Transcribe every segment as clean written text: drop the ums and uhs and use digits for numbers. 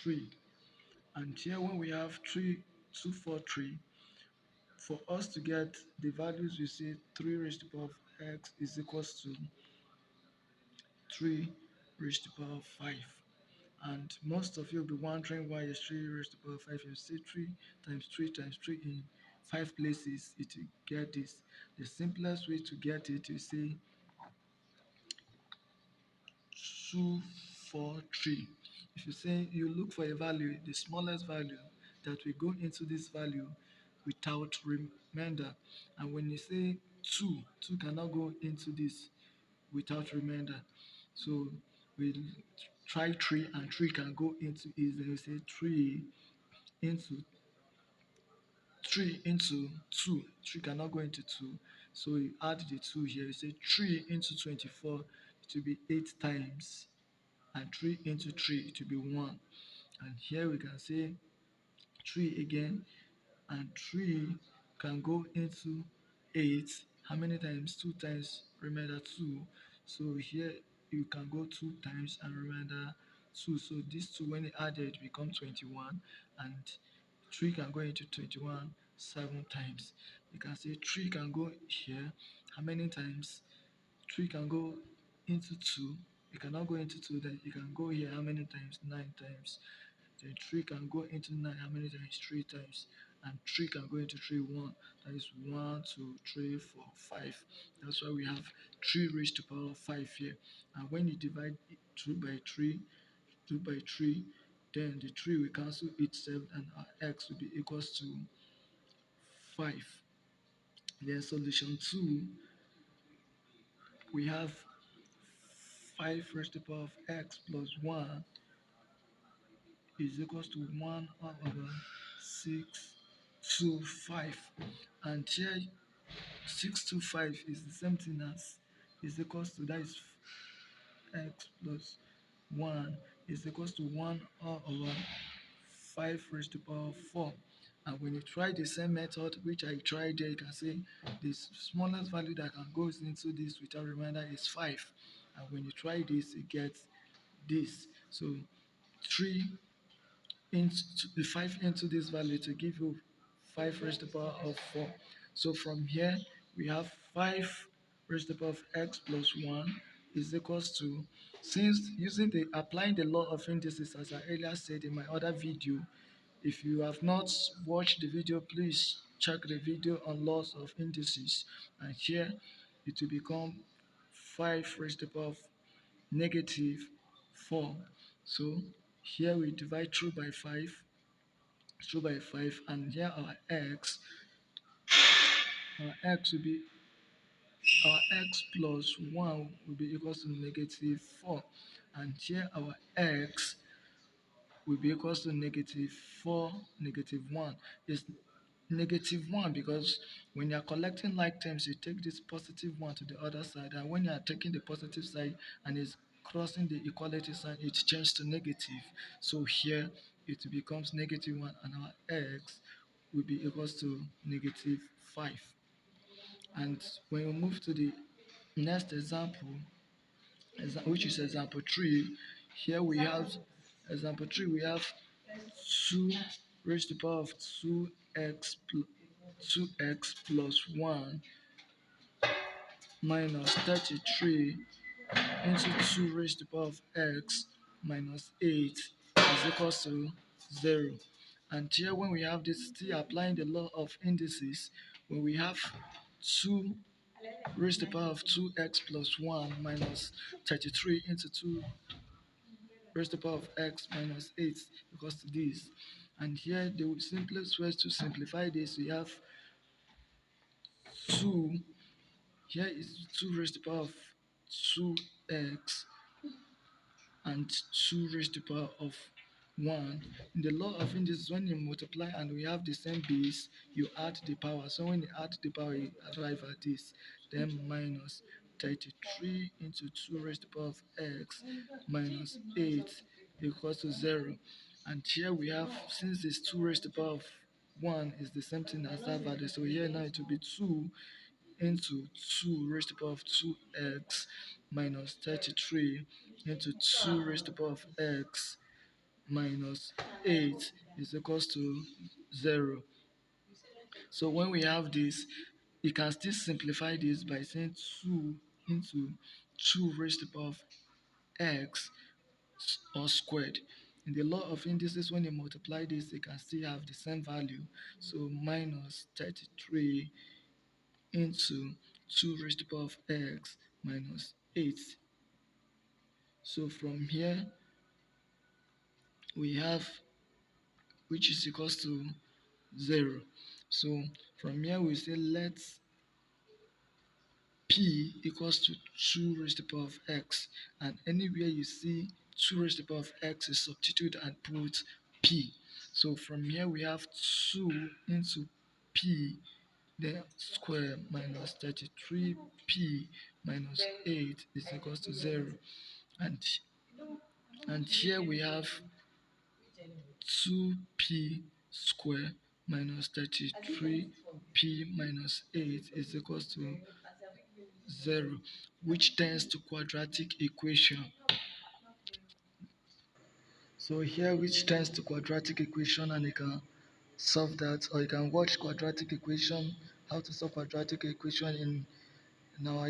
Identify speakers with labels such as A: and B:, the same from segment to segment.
A: 3. And here when we have 3, 2, 4, 3, for us to get the values, we see 3 raised to the power of x is equals to 3 raised to the power of 5. And most of you will be wondering why is 3 raised to the power of 5. You see 3 times 3 times 3 in 5 places, it will get this. The simplest way to get it, you see 2, 4, 3. If you say you look for a value, the smallest value that will go into this value without remainder. And when you say 2, 2 cannot go into this without remainder. So we try 3 and 3 can go into it. Then you say into 3 into 2. 3 cannot go into 2. So you add the 2 here. You say 3 into 24, it will be 8 times. And 3 into 3, it will be 1. And here we can say 3 again, and 3 can go into 8. How many times? 2 times remainder 2. So here you can go 2 times and remainder 2. So these two, when added, become 21, and 3 can go into 21 7 times. You can say 3 can go here. How many times? 3 can go into 2. You cannot go into 2, then you can go here how many times? 9 times. Then 3 can go into 9 how many times? 3 times. And 3 can go into 3 1. That is 1, 2, 3, 4, 5. That's why we have 3 raised to the power of 5 here. And when you divide 2 by 3, 2 by 3, then the 3 will cancel itself and our x will be equals to 5. Then solution 2, we have 5 raised to the power of x plus 1 is equals to 1 over 6 to 5. And here 6 to 5 is the same thing as is equals to, that is x plus 1 is equals to 1 over 5 raised to the power of 4. And when you try the same method which I tried there, you can see the smallest value that can go into this without remainder is 5. And when you try this, you get this. So 3 into the 5 into this value to give you 5 raised to the power of 4. So from here we have 5 raised to the power of x plus 1 is equals to, since using the applying the law of indices as I earlier said in my other video. If you have not watched the video, please check the video on laws of indices, and here it will become 5 raised to the power of negative 4. So here we divide through by 5, and here our x will be, our x plus 1 will be equals to negative 4, and here our x will be equals to negative 4, negative 1. It's negative 1 because when you are collecting like terms, you take this positive 1 to the other side, and when you are taking the positive side and it's crossing the equality sign, it changes to negative. So here it becomes negative 1, and our x will be equals to negative 5. And when we move to the next example, which is example 3, here we have example 3, we have 2 raised to the power of 2x plus 1 minus 33 into 2 raised to the power of x minus 8 is equals to 0. And here when we have this, still applying the law of indices, when we have 2 raised to the power of 2x plus 1 minus 33 into 2 raised to the power of x minus 8 equals to this. And here the simplest way to simplify this, we have 2, here is 2 raised to the power of 2x and 2 raised to the power of 1. In the law of indices, when you multiply and we have the same base, you add the power. So when you add the power, you arrive at this. Then minus 33 into 2 raised to the power of x minus 8 equals to 0. And here we have, since this 2 raised to the power of 1 is the same thing as that value, so here now it will be 2 into 2 raised to the power of 2x minus 33 into 2 raised to the power of x minus 8 is equals to 0. So when we have this, you can still simplify this by saying 2 into 2 raised to the power of x or squared. In the law of indices, when you multiply this, they can still have the same value. So minus 33 into 2 raised to the power of x minus 8. So from here, we have which is equals to 0. So from here, we say let p equals to 2 raised to the power of x. And anywhere you see 2 raised to the power of x, you substitute and put p. So from here, we have 2 into p, then square minus 33p minus 8 is equals to 0. And, and here we have 2p square minus 33p minus 8 is equals to 0, which tends to quadratic equation. So here which tends to quadratic equation, and you can solve that, or you can watch quadratic equation, how to solve quadratic equation in our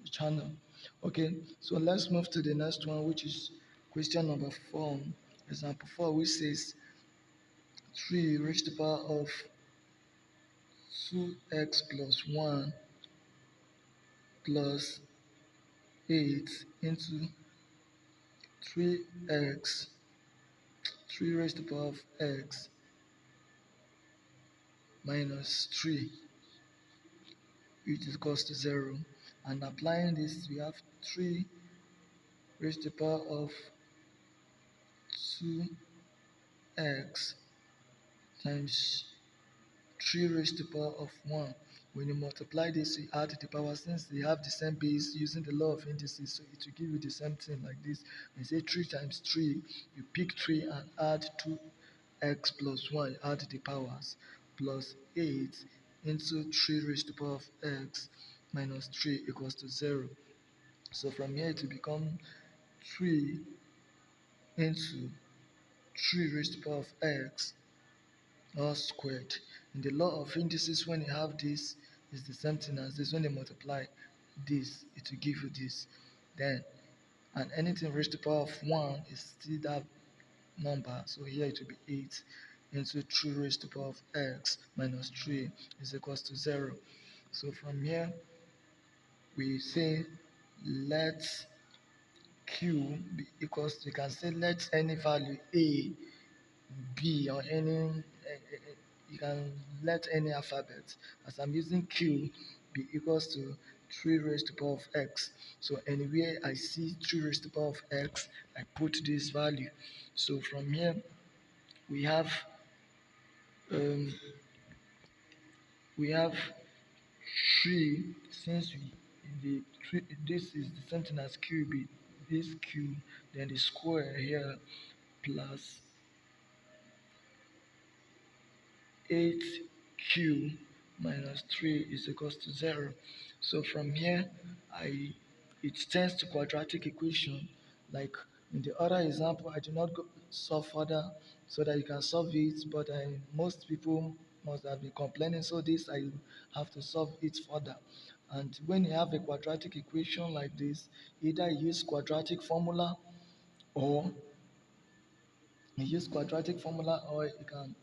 A: channel. Okay, so let's move to the next one, which is question number 4. Example 4, which says 3 raised to the power of 2x plus 1 plus 8 into 3x, 3 raised to the power of x minus 3, which is equals to 0. And applying this, we have 3 raised to the power of 2x times 3 raised to the power of 1. When you multiply this, you add the power. Since they have the same base using the law of indices, so it will give you the same thing like this. When you say 3 times 3, you pick 3 and add 2x plus 1, you add the powers, plus 8 into 3 raised to the power of x minus 3 equals to 0. So from here it will become 3 into 3 raised to the power of x all squared. In the law of indices, when you have this, it's the same thing as this. When they multiply this, it will give you this. Then, and anything raised to the power of 1 is still that number. So here it will be 8 into 3 raised to the power of x minus 3 is equals to 0. So from here, we say let q be equals to, you can say let any value a B or any, you can let any alphabet, as I'm using Q, be equals to 3 raised to the power of x. So anywhere I see 3 raised to the power of x, I put this value. So from here, we have um, we have 3, since the 3, this is the same thing as Q, be this Q, then the square here plus 8q minus 3 is equals to 0. So from here, I it tends to quadratic equation. Like in the other example, I do not go solve further so that you can solve it, but most people must have been complaining, so this I have to solve it further. And when you have a quadratic equation like this, either you use quadratic formula, or you can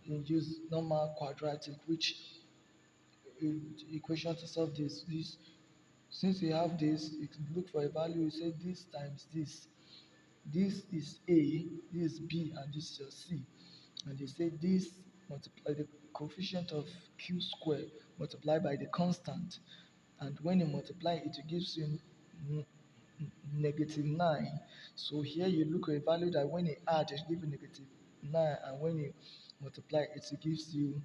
A: use normal quadratic, which equation to solve this. Since we have this, you can look for a value. You say this times this. This is A, this is B, and this is your C. And you say this multiply the coefficient of Q square multiplied by the constant. And when you multiply it, it gives you negative 9. So here you look at a value that when you add, it gives you negative 9. And when you multiply it, it gives you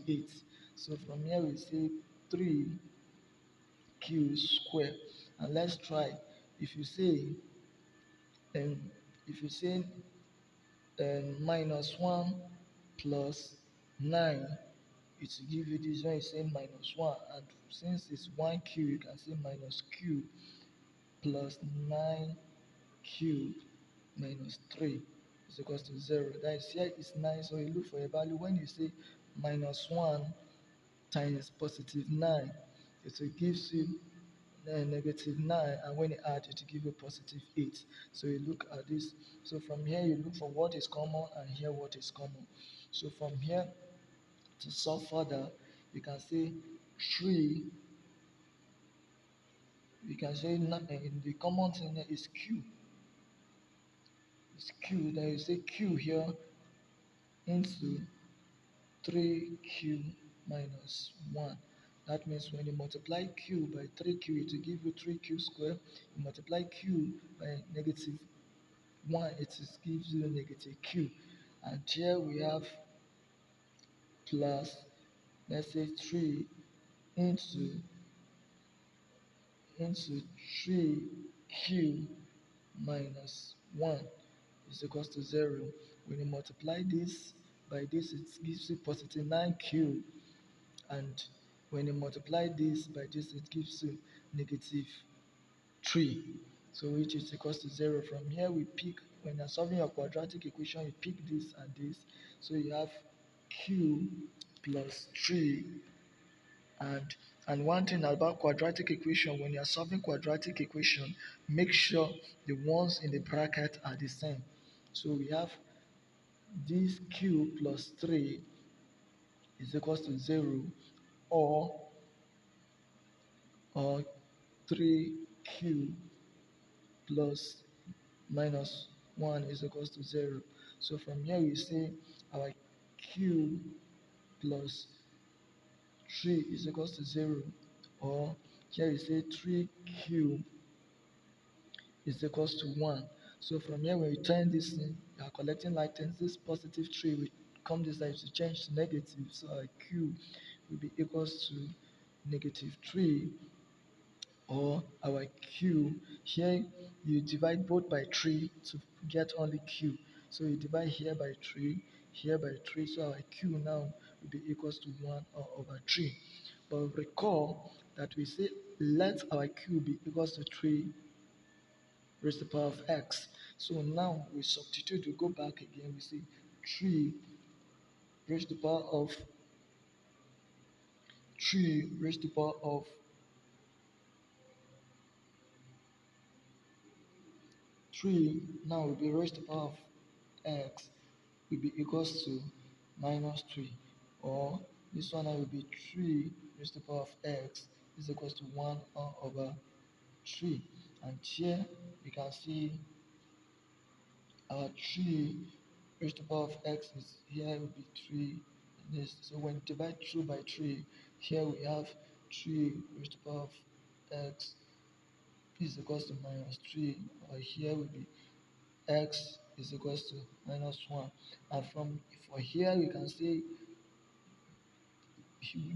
A: 8. So from here we say 3q square. And let's try. If you say um, if you say minus 1 plus 9, it will give you this. When you say minus 1, and since it's 1q, you can say minus q plus 9 cubed minus 3 is equals to 0. That is, here is 9, so you look for a value. When you say minus 1 times positive 9, it will gives you negative 9, and when you add it will give you positive 8. So you look at this. So from here you look for what is common, and here what is common. So from here to solve further, you can say 3, you can say the common thing here is q. It's q, then you say q here into 3q minus 1. That means when you multiply q by 3q, it will give you 3q squared. You multiply q by negative 1, gives you negative q. And here we have plus, let's say 3 into 3q minus 1 is equals to 0. When you multiply this by this, it gives you positive 9q, and when you multiply this by this, it gives you negative 3, so which is equals to 0. From here we pick, when you're solving your quadratic equation, you pick this and this, so you have q plus 3. And one thing about quadratic equation, when you're solving quadratic equation, make sure the ones in the bracket are the same. So we have this q plus 3 is equals to 0, or or 3q plus minus 1 is equals to 0. So from here we say our q plus 3 is equals to 0, or here we say 3q is equals to 1. So from here, when you turn this in, you are collecting like things. This positive 3 will come this side to change to negative. So our q will be equals to negative 3, or our q. Here you divide both by 3 to get only q. So you divide here by 3, here by 3. So our q now will be equals to 1 over 3. But recall that we say let our q be equals to 3 raised to the power of x. So now we substitute, we go back again, we see 3 raised to the power of 3 raised to the power of 3 now will be raised to the power of x will be equals to minus 3, or this one now will be 3 raised to the power of x is equals to 1 over 3. And here we can see our 3 raised to the power of x is here will be 3 this. So when you divide 2 by 3, here we have 3 raised to the power of x is equals to minus 3, or here will be x is equals to minus 1. And from for here we can see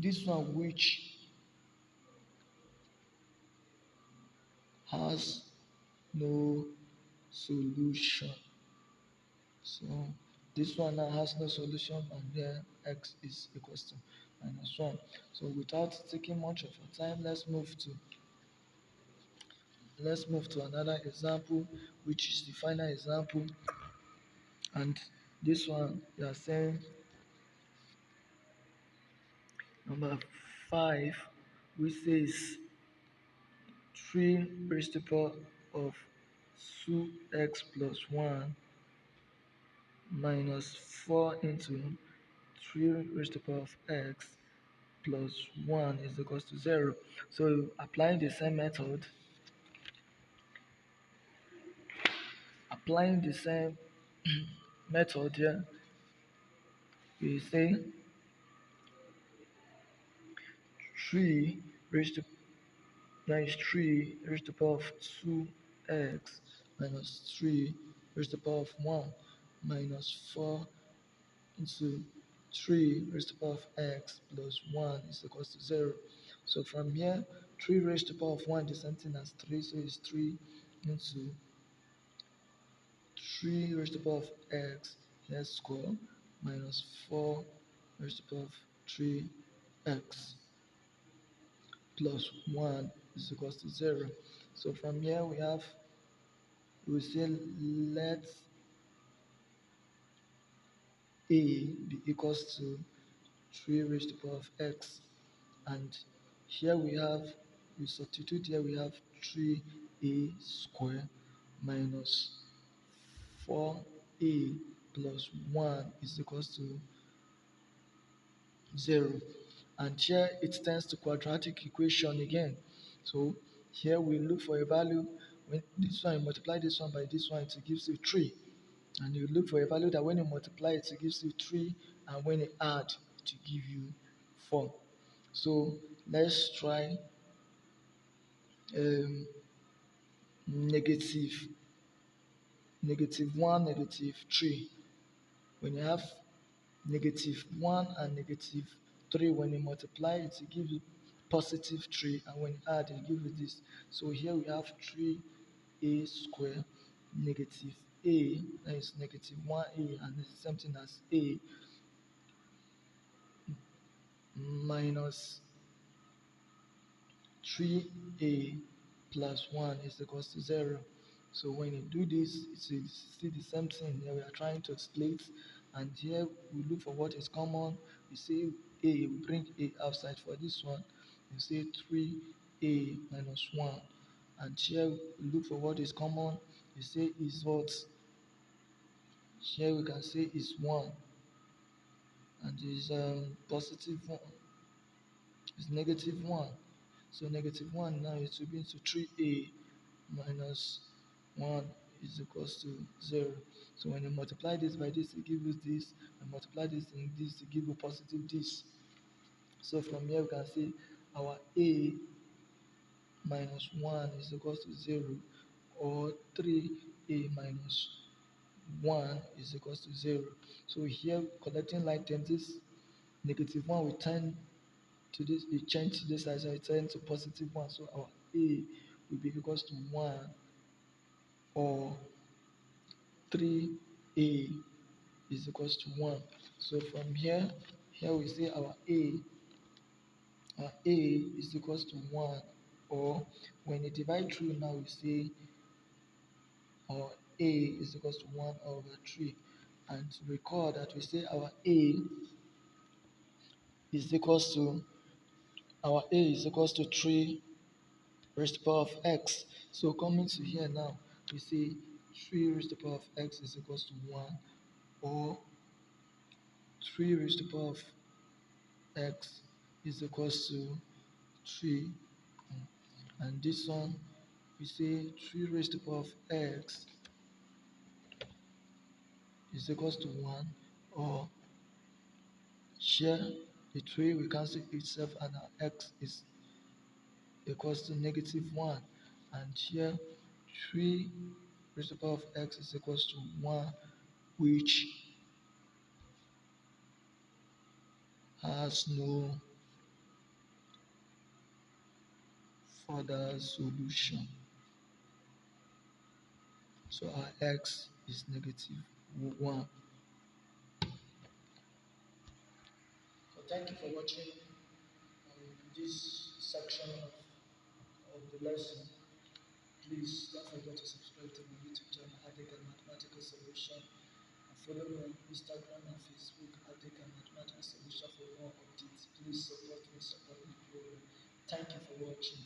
A: this one which has no solution. So this one now has no solution, and here x is equals to minus 1. So without taking much of our time, let's move to another example, which is the final example. And this one we are saying number 5, which says 3 raised to the power of 2x plus 1 minus 4 into 3 raised to the power of x plus 1 is equals to 0. So applying the same method here, we say 3 raised to minus 3 raised to the power of 2x minus 3 raised to the power of 1 minus 4 into 3 raised to the power of x plus 1 is equals to 0. So from here, 3 raised to the power of 1 is something as 3, so it's 3 into 3 raised to the power of x here square minus 4 raised to the power of 3x plus 1 is equals to 0. So from here we have we say let a be equals to 3 raised to the power of x, and here we substitute, here we have 3a square minus 4a plus 1 is equals to 0. And here it turns to quadratic equation again. So here we look for a value. When this one, you multiply this one by this one, it gives you 3. And you look for a value that when you multiply it gives you 3, and when you add to give you 4. So let's try um, negative -1, -3. When you have -1 and -3, when you multiply it, it gives you +3, and when you add, it gives you this. So here we have 3a square negative a, that is -1a, and it's something as a minus 3a plus 1 is equals to 0. So when you do this, it's still the same thing. Here we are trying to split, and here we look for what is common. We say a, we bring a outside for this one. We say 3a minus 1. And here we look for what is common. We say is what? Here we can say is 1. And is positive 1. Is negative 1. So negative 1 now it will be into 3a minus 1 is equals to 0. So when you multiply this by this, it gives you this, and multiply this and this, it gives you positive this. So from here we can see our a minus 1 is equals to 0, or 3a minus 1 is equals to 0. So here collecting like terms, this negative 1 will turn to this, it change to this side, so it turns to positive 1. So our a will be equals to 1, or 3a is equals to 1. So from here, we say our a is equals to 1, or when you divide through now, we say our a is equals to 1 over 3. And recall that we say is equals to our a is equals to 3 raised to the power of x. So coming to here now, we say 3 raised to the power of x is equals to 1, or 3 raised to the power of x is equals to 3. And this one, we say 3 raised to the power of x is equals to 1, or here the 3 we cancel itself, and our x is equals to -1. And here 3 raised to the power of x is equals to 1, which has no further solution. So our x is -1. So thank you for watching this section of the lesson. Please don't forget to subscribe to my YouTube channel, Attic and Mathematical Solution, and follow me on Instagram and Facebook, Attic and Mathematical Solution, for more updates. Please support me, grow. Thank you for watching.